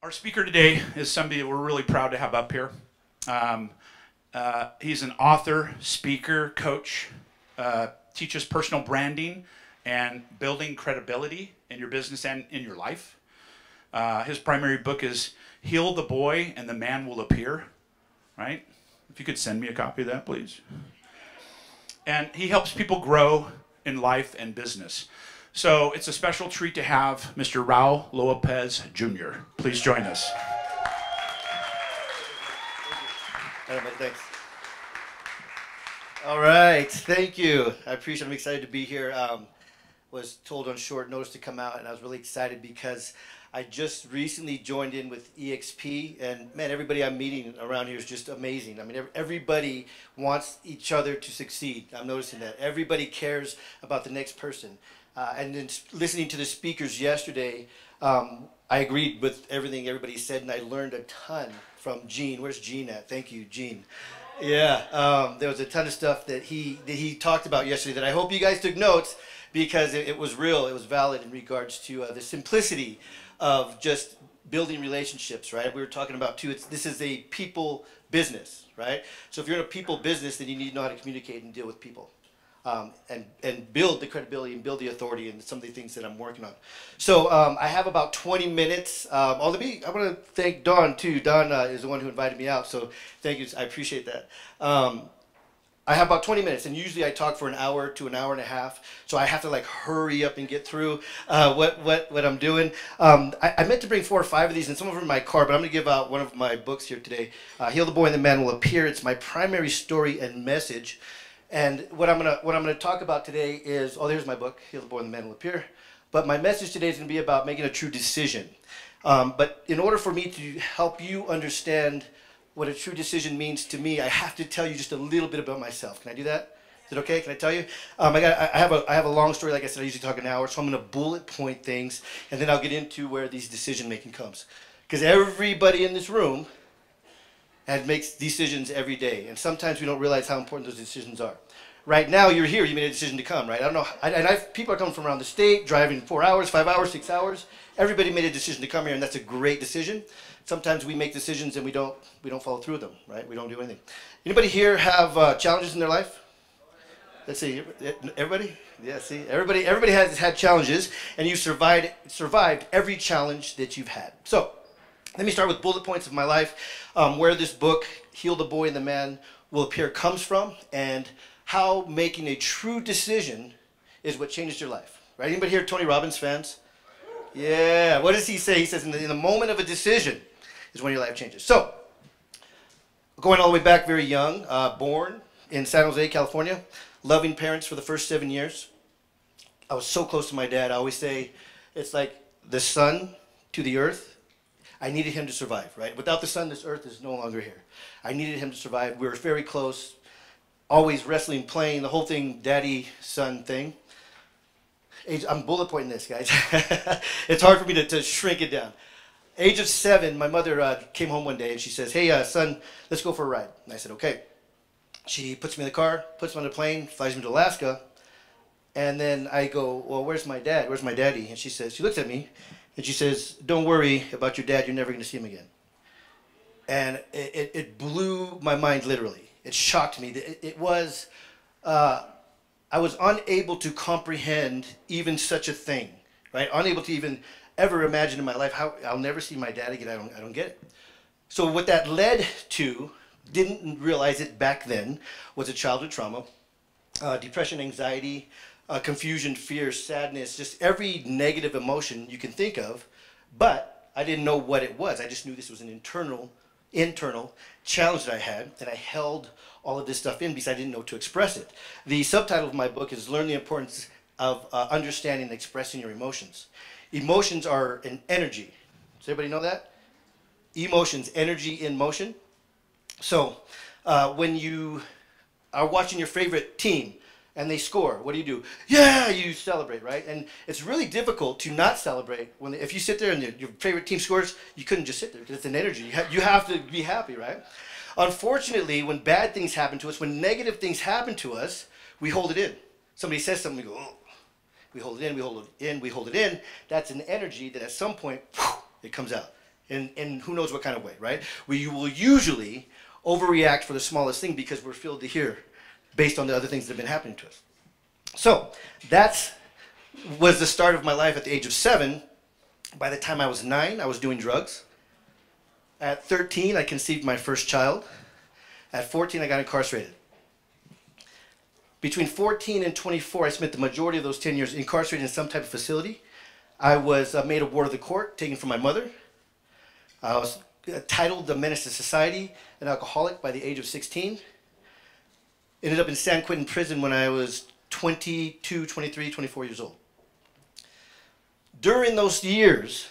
Our speaker today is somebody that we're really proud to have up here. He's an author, speaker, coach, teaches personal branding and building credibility in your business and in your life. His primary book is Heal the Boy and the Man Will Appear, right? If you could send me a copy of that, please. And he helps people grow in life and business. So it's a special treat to have Mr. Raul Lopez Jr. Please join us. Thanks. All right, thank you. I appreciate it. I'm excited to be here. Was told on short notice to come out, and I was really excited because I just recently joined in with EXP, and man, everybody I'm meeting around here is just amazing. I mean, everybody wants each other to succeed. I'm noticing that. Everybody cares about the next person. And then listening to the speakers yesterday, I agreed with everything everybody said, and I learned a ton from Gene. Where's Gene at? Thank you, Gene. Yeah, there was a ton of stuff that he talked about yesterday that I hope you guys took notes, because it was real, it was valid in regards to the simplicity of just building relationships, right? We were talking about too, this is a people business, right? So if you're in a people business, then you need to know how to communicate and deal with people. And build the credibility and build the authority, and some of the things that I'm working on. So I have about 20 minutes. I want to thank Don too. Don is the one who invited me out, so thank you. I appreciate that. I have about 20 minutes, and usually I talk for an hour to an hour and a half, so I have to like hurry up and get through what I'm doing. I meant to bring 4 or 5 of these, and some of them are in my car, but I'm going to give out one of my books here today. Heal the Boy and the Man Will Appear. It's my primary story and message. And what I'm gonna talk about today is, oh, there's my book, Heal the Boy and the Man Will Appear. But my message today is gonna be about making a true decision. But in order for me to help you understand what a true decision means to me, I have to tell you just a little bit about myself. Can I do that? Is it okay? Can I tell you? I have a long story. Like I said, I usually talk an hour, so I'm gonna bullet point things, and then I'll get into where these decision making comes. Because everybody in this room and makes decisions every day, and sometimes we don't realize how important those decisions are. Right now, you're here, you made a decision to come, right? I don't know, people are coming from around the state, driving 4 hours, 5 hours, 6 hours. Everybody made a decision to come here, and that's a great decision. Sometimes we make decisions and we don't follow through with them, right? We don't do anything. Anybody here have challenges in their life? Let's see, everybody? Yeah, see, everybody has had challenges, and you've survived every challenge that you've had. So, let me start with bullet points of my life, where this book, Heal the Boy and the Man Will Appear, comes from, and how making a true decision is what changes your life. Right? Anybody here Tony Robbins fans? Yeah. What does he say? He says, in the moment of a decision is when your life changes. So, going all the way back very young, born in San Jose, California, loving parents for the first 7 years. I was so close to my dad. I always say it's like the sun to the earth. I needed him to survive, right? Without the sun, this earth is no longer here. I needed him to survive. We were very close, always wrestling, playing, the whole thing, daddy, son thing. I'm bullet pointing this, guys. It's hard for me to shrink it down. Age of 7, my mother came home one day and she says, hey, son, let's go for a ride. And I said, okay. She puts me in the car, puts me on a plane, flies me to Alaska. And then I go, well, where's my dad? Where's my daddy? And she looks at me. And she says, don't worry about your dad, you're never going to see him again. And it blew my mind, literally. It shocked me. I was unable to comprehend even such a thing, right? Unable to even ever imagine in my life how I'll never see my dad again. I don't get it. So what that led to, didn't realize it back then, was a childhood trauma, depression, anxiety, confusion, fear, sadness, just every negative emotion you can think of, but I didn't know what it was. I just knew this was an internal challenge that I had, and I held all of this stuff in because I didn't know to express it. The subtitle of my book is Learn the Importance of Understanding and Expressing Your Emotions. Emotions are an energy. Does everybody know that? Emotions, energy in motion. So when you are watching your favorite team, and they score, what do? Yeah, you celebrate, right? And it's really difficult to not celebrate if you sit there and your favorite team scores. You couldn't just sit there because it's an energy. You have to be happy, right? Unfortunately, when bad things happen to us, when negative things happen to us, we hold it in. Somebody says something, we go, oh. We hold it in, we hold it in, we hold it in. That's an energy that at some point, it comes out. in who knows what kind of way, right? We will usually overreact for the smallest thing because we're filled to here based on the other things that have been happening to us. So that was the start of my life at the age of 7. By the time I was 9, I was doing drugs. At 13, I conceived my first child. At 14, I got incarcerated. Between 14 and 24, I spent the majority of those 10 years incarcerated in some type of facility. I was made a ward of the court, taken from my mother. I was titled the menace to society, an alcoholic by the age of 16. Ended up in San Quentin prison when I was 22, 23, 24 years old. During those years,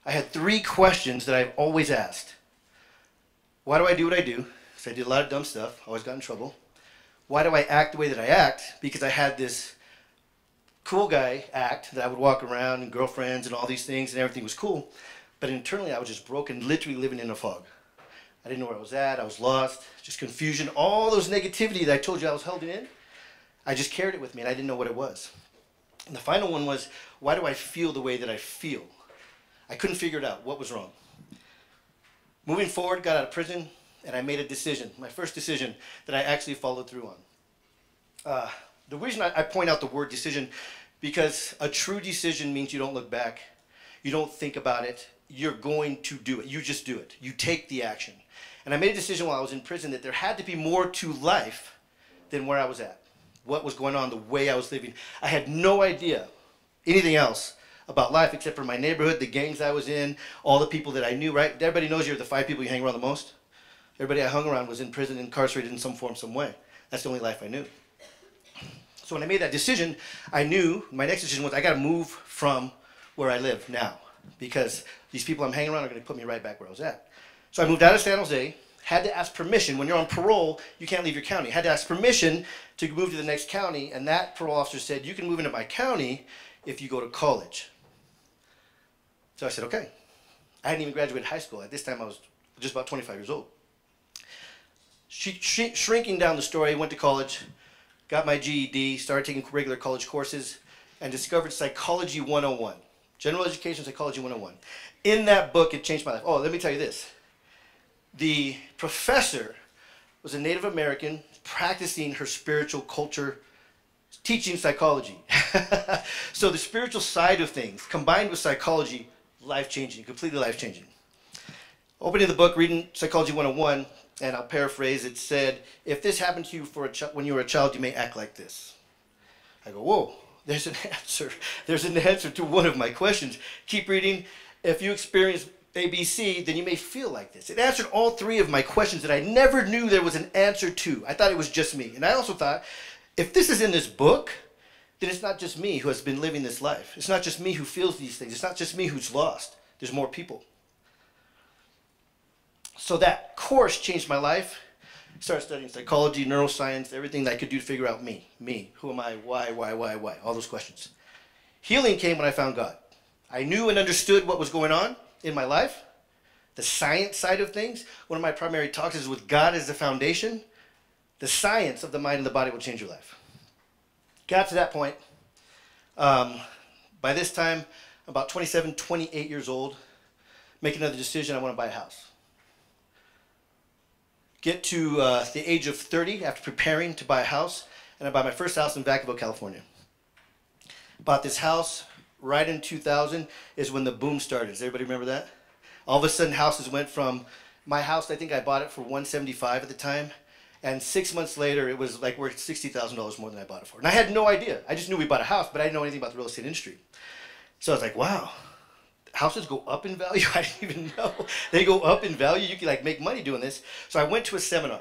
I had 3 questions that I've always asked. Why do I do what I do? Because I did a lot of dumb stuff. I always got in trouble. Why do I act the way that I act? Because I had this cool guy act that I would walk around and girlfriends and all these things and everything was cool. But internally, I was just broken, literally living in a fog. I didn't know where I was at. I was lost, just confusion. All those negativity that I told you I was holding in, I just carried it with me and I didn't know what it was. And the final one was, why do I feel the way that I feel? I couldn't figure it out. What was wrong? Moving forward, got out of prison, and I made a decision, my first decision that I actually followed through on. The reason I point out the word decision, because a true decision means you don't look back, you don't think about it, you're going to do it. You just do it. You take the action. And I made a decision while I was in prison that there had to be more to life than where I was at, what was going on, the way I was living. I had no idea anything else about life except for my neighborhood, the gangs I was in, all the people that I knew, right? Everybody knows you're the 5 people you hang around the most. Everybody I hung around was in prison, incarcerated in some form, some way. That's the only life I knew. So when I made that decision, I knew my next decision was I got to move from where I live now because these people I'm hanging around are going to put me right back where I was at. So I moved out of San Jose, had to ask permission. When you're on parole, you can't leave your county. Had to ask permission to move to the next county, and that parole officer said, you can move into my county if you go to college. So I said, okay. I hadn't even graduated high school. At this time, I was just about 25 years old. Shrinking down the story, went to college, got my GED, started taking regular college courses, and discovered Psychology 101. General Education Psychology 101. In that book, it changed my life. Oh, let me tell you this. The professor was a Native American practicing her spiritual culture, teaching psychology. So the spiritual side of things, combined with psychology, life-changing, completely life-changing. Opening the book, reading Psychology 101, and I'll paraphrase, it said, if this happened to you when you were a child, you may act like this. I go, whoa, there's an answer. There's an answer to one of my questions. Keep reading. If you experience ABC, then you may feel like this. It answered all 3 of my questions that I never knew there was an answer to. I thought it was just me. And I also thought, if this is in this book, then it's not just me who has been living this life. It's not just me who feels these things. It's not just me who's lost. There's more people. So that course changed my life. Started studying psychology, neuroscience, everything that I could do to figure out me. Me. Who am I? Why? All those questions. Healing came when I found God. I knew and understood what was going on in my life. The science side of things. One of my primary talks is with God as the foundation. The science of the mind and the body will change your life. Got to that point. By this time, about 27, 28 years old, make another decision, I want to buy a house. Get to the age of 30 after preparing to buy a house, and I bought my first house in Vacaville, California. Bought this house right in 2000 is when the boom started. Does everybody remember that? All of a sudden, houses went from my house, I think I bought it for $175 at the time, and 6 months later, it was like worth $60,000 more than I bought it for. And I had no idea. I just knew we bought a house, but I didn't know anything about the real estate industry. So I was like, wow. Houses go up in value? I didn't even know. They go up in value. You can like make money doing this. So I went to a seminar.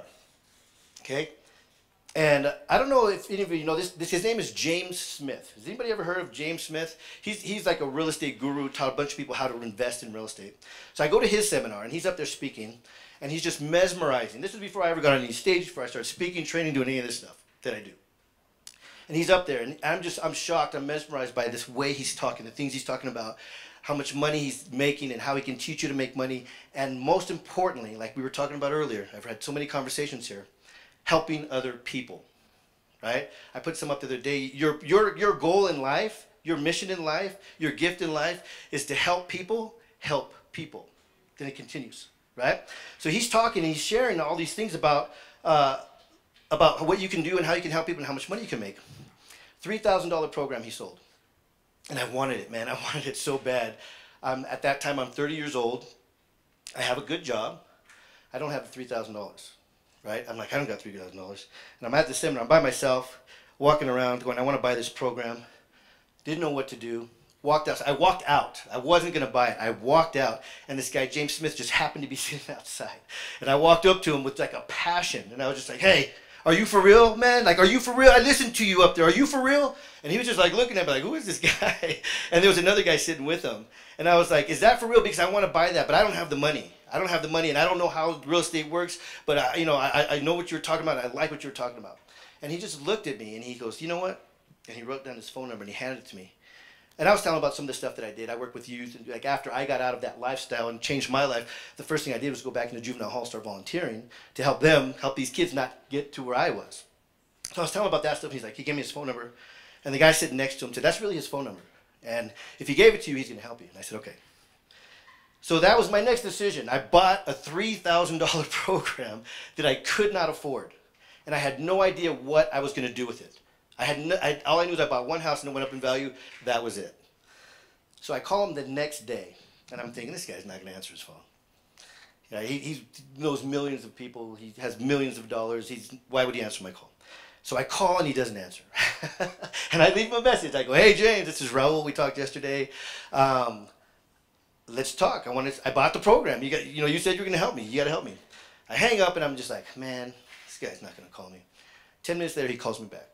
Okay? And I don't know if any of you know this. His name is James Smith. Has anybody ever heard of James Smith? He's like a real estate guru, taught a bunch of people how to invest in real estate. So I go to his seminar, and he's up there speaking, and he's just mesmerizing. This was before I ever got on any stage, before I started speaking, training, doing any of this stuff that I do. And he's up there, and I'm shocked. I'm mesmerized by this way he's talking, the things he's talking about, how much money he's making and how he can teach you to make money. And most importantly, like we were talking about earlier, I've had so many conversations here, helping other people, right? I put some up the other day. Your goal in life, your mission in life, your gift in life is to help people help people. then it continues, right? So he's talking and he's sharing all these things about what you can do and how you can help people and how much money you can make. $3,000 program he sold. And I wanted it, man. I wanted it so bad. At that time, I'm 30 years old. I have a good job. I don't have $3,000, right? I'm like, I don't got $3,000. And I'm at the seminar. I'm by myself, walking around, going, I want to buy this program. Didn't know what to do. Walked out. I walked out. I wasn't going to buy it. I walked out. And this guy, James Smith, just happened to be sitting outside. And I walked up to him with like a passion. And I was just like, hey, are you for real, man? Like, are you for real? I listened to you up there. Are you for real? And he was just like looking at me like, who is this guy? And there was another guy sitting with him. And I was like, is that for real? Because I want to buy that, but I don't have the money. I don't have the money, and I don't know how real estate works, but I know what you're talking about. I like what you're talking about. And he just looked at me, and he goes, you know what? And he wrote down his phone number, and he handed it to me. And I was telling him about some of the stuff that I did. I worked with youth, and like after I got out of that lifestyle and changed my life, the first thing I did was go back into juvenile hall, start volunteering to help these kids not get to where I was. So I was telling him about that stuff, and he gave me his phone number, and the guy sitting next to him said, that's really his phone number. And if he gave it to you, he's going to help you. And I said, okay. So that was my next decision. I bought a $3,000 program that I could not afford. And I had no idea what I was going to do with it. All I knew was I bought one house and it went up in value. That was it. So I call him the next day. And I'm thinking, this guy's not going to answer his phone. You know, he knows millions of people. He has millions of dollars. Why would he answer my call? So I call and he doesn't answer. And I leave him a message. I go, hey, James, this is Raul. We talked yesterday. Let's talk. I bought the program. You said you were going to help me. You got to help me. I hang up and I'm just like, man, this guy's not going to call me. 10 minutes later, he calls me back.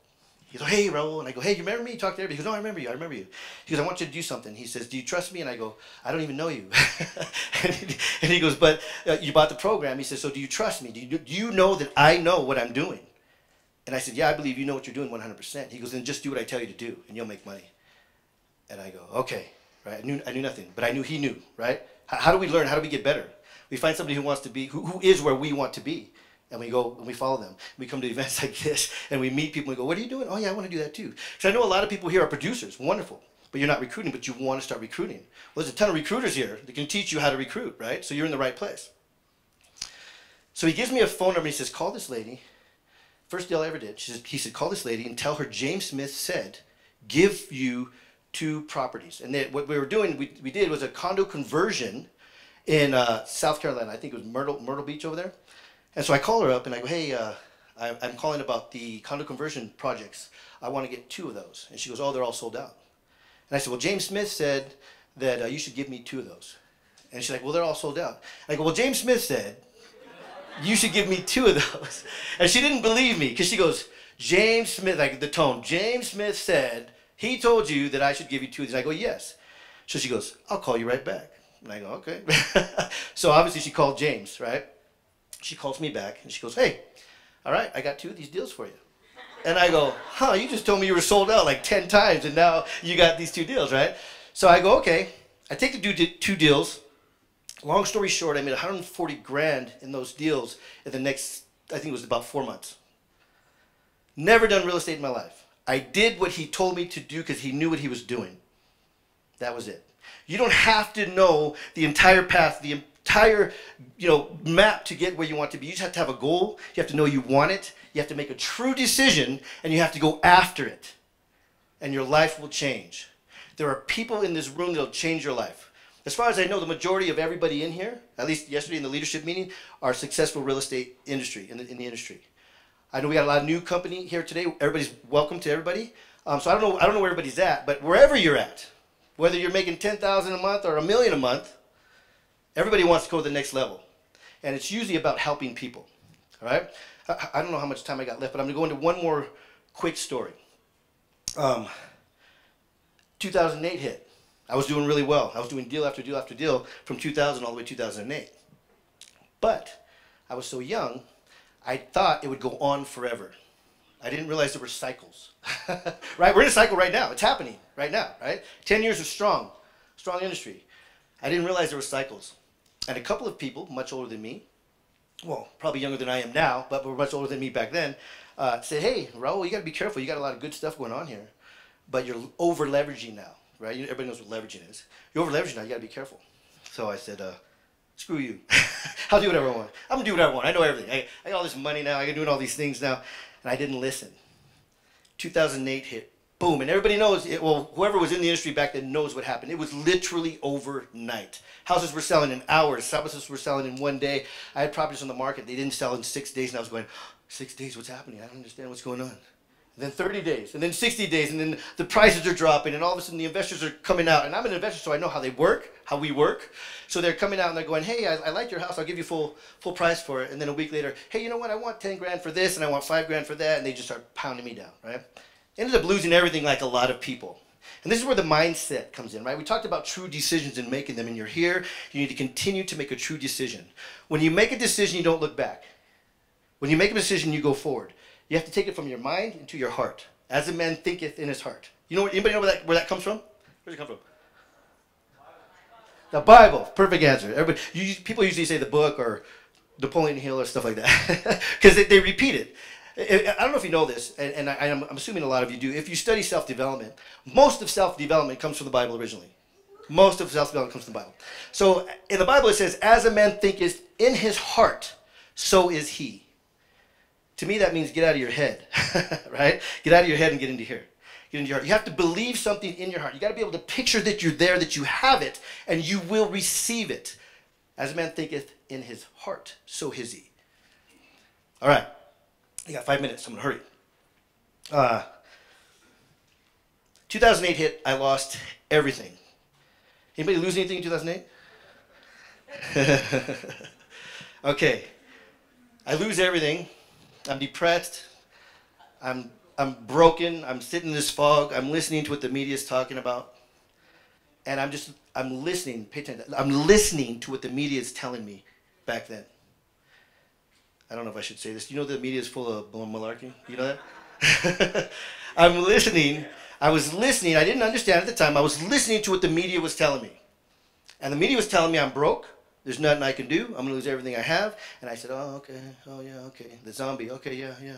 He goes, hey, Raul. And I go, hey, you remember me? You talked to everybody. He goes, no, I remember you. I remember you. He goes, I want you to do something. He says, do you trust me? And I go, I don't even know you. and he goes, but you bought the program. He says, so do you trust me? Do you know that I know what I'm doing? And I said, yeah, I believe you know what you're doing 100%. He goes, then just do what I tell you to do, and you'll make money. And I go, okay. Right? I knew nothing, but I knew he knew, right? How do we learn? How do we get better? We find somebody who wants to be, who is where we want to be. And we go and we follow them. We come to events like this and we meet people and we go, what are you doing? Oh yeah, I want to do that too. Because I know a lot of people here are producers, wonderful, but you're not recruiting, but you want to start recruiting. Well, there's a ton of recruiters here that can teach you how to recruit, right? So you're in the right place. So he gives me a phone number and he says, call this lady. First deal I ever did. He said, call this lady and tell her James Smith said, give you 2 properties. And what we were doing, we did was a condo conversion in South Carolina. I think it was Myrtle Beach over there. And so I call her up and I go, hey, I'm calling about the condo conversion projects. I want to get 2 of those. And she goes, oh, they're all sold out. And I said, well, James Smith said that you should give me 2 of those. And she's like, well, they're all sold out. And I go, well, James Smith said you should give me 2 of those. And she didn't believe me because she goes, James Smith, like the tone, James Smith said he told you that I should give you 2 of these. I go, yes. So she goes, I'll call you right back. And I go, okay. So obviously she called James, right? She calls me back and she goes, hey, all right, I got 2 of these deals for you. And I go, huh, you just told me you were sold out like 10 times and now you got these 2 deals, right? So I go, okay. I take the 2 deals. Long story short, I made 140 grand in those deals in the next, I think it was about 4 months. Never done real estate in my life. I did what he told me to do because he knew what he was doing. That was it. You don't have to know the entire path, the entire map to get where you want to be. You just have to have a goal. You have to know you want it. You have to make a true decision, and you have to go after it. And your life will change. There are people in this room that will change your life. As far as I know, the majority of everybody in here, at least yesterday in the leadership meeting, are successful real estate industry, in the industry. I know we got a lot of new company here today. Everybody's welcome to everybody. So I don't know where everybody's at, but wherever you're at, whether you're making $10,000 a month or $1 million a month, everybody wants to go to the next level. And it's usually about helping people. All right? I don't know how much time I got left, but I'm going to go into one more quick story. 2008 hit. I was doing really well. I was doing deal after deal after deal from 2000 all the way to 2008. But I was so young, I thought it would go on forever. I didn't realize there were cycles. Right? We're in a cycle right now. It's happening right now, right? 10 years of strong industry. I didn't realize there were cycles. And a couple of people, much older than me, well, probably younger than I am now, but were much older than me back then, said, hey, Raul, you got to be careful. You got a lot of good stuff going on here, but you're over-leveraging now, right? Everybody knows what leveraging is. You're over-leveraging now. You got to be careful. So I said, Screw you. I'll do whatever I want. I'm going to do whatever I want. I know everything. I got all this money now. I can do all these things now. And I didn't listen. 2008 hit. Boom. And everybody knows, well, whoever was in the industry back then knows what happened. It was literally overnight. Houses were selling in hours. Houses were selling in one day. I had properties on the market. They didn't sell in 6 days. And I was going, 6 days, what's happening? I don't understand what's going on. And then 30 days, and then 60 days, and then the prices are dropping, and all of a sudden the investors are coming out. And I'm an investor, so I know how they work, how we work. So they're coming out and they're going, hey, I like your house, I'll give you full price for it. And then a week later, hey, you know what, I want 10 grand for this, and I want 5 grand for that, and they just start pounding me down, right? Ended up losing everything like a lot of people. And this is where the mindset comes in, right? We talked about true decisions and making them, and you're here, you need to continue to make a true decision. When you make a decision, you don't look back. When you make a decision, you go forward. You have to take it from your mind into your heart. As a man thinketh in his heart. You know what? Anybody know where that comes from? Where does it come from? The Bible. Perfect answer. Everybody, people usually say the book or Napoleon Hill or stuff like that because they repeat it. I don't know if you know this, and I'm assuming a lot of you do. If you study self-development, most of self-development comes from the Bible originally. Most of self-development comes from the Bible. So in the Bible it says, as a man thinketh in his heart, so is he. To me, that means get out of your head, right? Get out of your head and get into here. Get into your heart. You have to believe something in your heart. You got to be able to picture that you're there, that you have it, and you will receive it. As a man thinketh in his heart, so is he. All right. I got 5 minutes. I'm going to hurry. 2008 hit. I lost everything. Anybody lose anything in 2008? Okay. I lose everything. I'm depressed. I'm broken. I'm sitting in this fog. I'm listening to what the media is talking about. And I'm listening. Pay attention. I'm listening to what the media is telling me back then. I don't know if I should say this. You know the media is full of malarkey? You know that? I'm listening. I was listening. I didn't understand at the time. I was listening to what the media was telling me. And the media was telling me I'm broke. There's nothing I can do. I'm going to lose everything I have. And I said, oh, okay. Oh, yeah, okay. The zombie. Okay, yeah, yeah.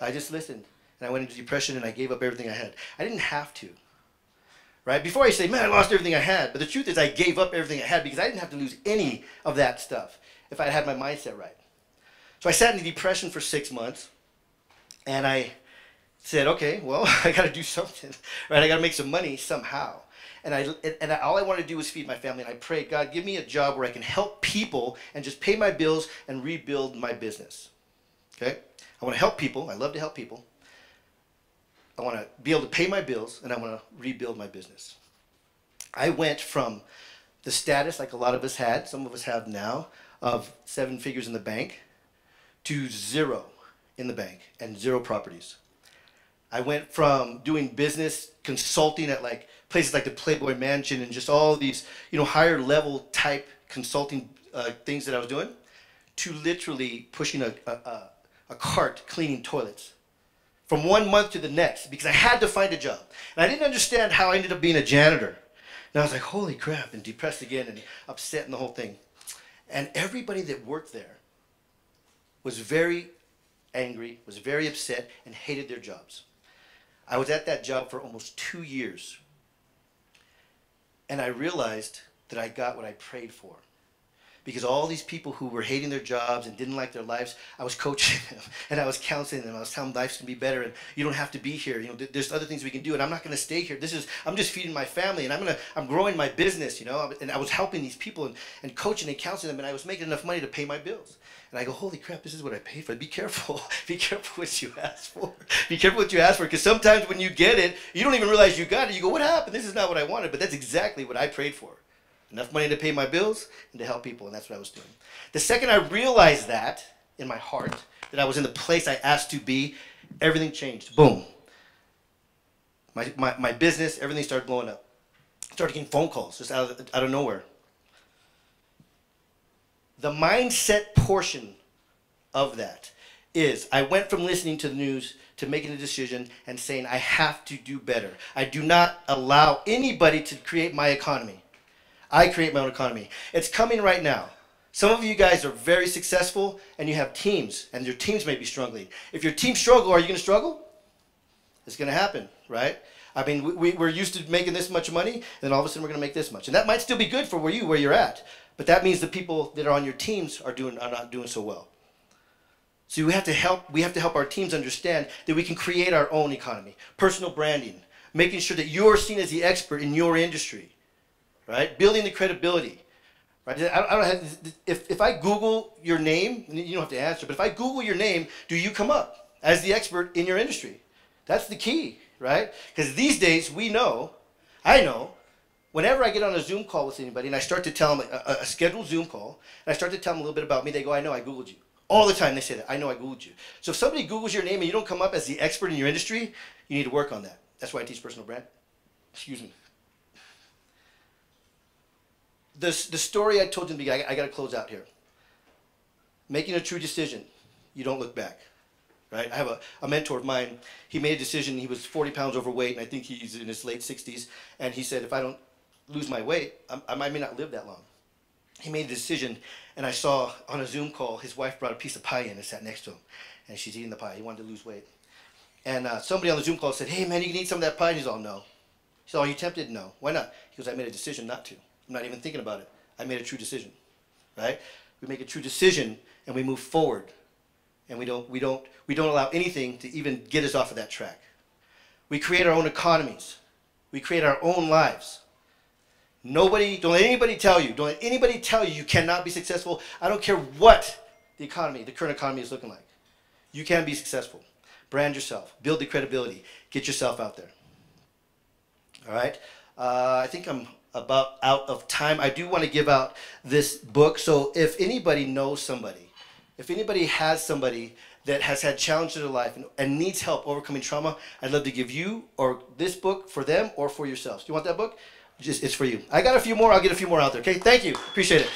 I just listened. And I went into depression and I gave up everything I had. I didn't have to. Right? Before I say, man, I lost everything I had. But the truth is I gave up everything I had because I didn't have to lose any of that stuff if I had my mindset right. So I sat in depression for 6 months. And I said, okay, well, I got to do something. Right? I got to make some money somehow. And all I wanted to do was feed my family. And I prayed, God, give me a job where I can help people and just pay my bills and rebuild my business. Okay? I want to help people. I love to help people. I want to be able to pay my bills, and I want to rebuild my business. I went from the status like a lot of us had, some of us have now, of 7 figures in the bank to 0 in the bank and 0 properties. I went from doing business consulting at like places like the Playboy Mansion and just all these, higher level type consulting things that I was doing, to literally pushing a cart cleaning toilets from 1 month to the next because I had to find a job. And I didn't understand how I ended up being a janitor. And I was like, holy crap, and depressed again and upset and the whole thing. And everybody that worked there was very angry, was very upset, and hated their jobs. I was at that job for almost 2 years. And I realized that I got what I prayed for. Because all these people who were hating their jobs and didn't like their lives, I was coaching them and I was counseling them. I was telling them life can be better and you don't have to be here. There's other things we can do, and I'm not going to stay here. I'm just feeding my family, and I'm growing my business, And I was helping these people and coaching and counseling them, and I was making enough money to pay my bills. And I go, holy crap, this is what I paid for. Be careful. Be careful what you ask for. Be careful what you ask for, because sometimes when you get it, you don't even realize you got it. You go, what happened? This is not what I wanted, but that's exactly what I prayed for. Enough money to pay my bills and to help people, and that's what I was doing. The second I realized that in my heart, that I was in the place I asked to be, everything changed. Boom. My business, everything started blowing up. I started getting phone calls just out of nowhere. The mindset portion of that is I went from listening to the news to making a decision and saying I have to do better. I do not allow anybody to create my economy. I create my own economy. It's coming right now. Some of you guys are very successful and you have teams, and your teams may be struggling. If your team struggle, are you going to struggle? It's going to happen, right? I mean, we're used to making this much money, and then all of a sudden we're going to make this much. And that might still be good for where you're at. but that means the people that are on your teams are not doing so well. So we have to help our teams understand that we can create our own economy. Personal branding, making sure that you're seen as the expert in your industry, right? Building the credibility, right? I don't have, if I Google your name, you don't have to answer, but if I Google your name, do you come up as the expert in your industry? That's the key, right? Because these days I know, whenever I get on a Zoom call with anybody and I start to tell them a scheduled Zoom call, and I start to tell them a little bit about me, they go, I know, I Googled you. All the time they say that, I know I Googled you. So if somebody Googles your name and you don't come up as the expert in your industry, you need to work on that. That's why I teach personal brand. Excuse me. The story I told you in the beginning, I got to close out here. Making a true decision, you don't look back. Right? I have a mentor of mine. He made a decision. He was 40 pounds overweight, and I think he's in his late 60s. And he said, if I don't lose my weight, I may not live that long. He made a decision, and I saw on a Zoom call, his wife brought a piece of pie in and sat next to him. And she's eating the pie. He wanted to lose weight. And somebody on the Zoom call said, hey, man, you can eat some of that pie. And he's all, no. He said, are you tempted? No. Why not? He goes, I made a decision not to. I'm not even thinking about it. I made a true decision. Right? We make a true decision, and we move forward. And we don't allow anything to even get us off of that track. We create our own economies. We create our own lives. Don't let anybody tell you you cannot be successful. I don't care what the current economy is looking like. You can be successful. Brand yourself. Build the credibility. Get yourself out there. All right? I think I'm about out of time. I do want to give out this book. So if anybody knows somebody, if anybody has somebody that has had challenges in their life and needs help overcoming trauma, I'd love to give you or this book for them or for yourselves. Do you want that book? It's for you. I got a few more. I'll get a few more out there. Okay? Thank you. Appreciate it.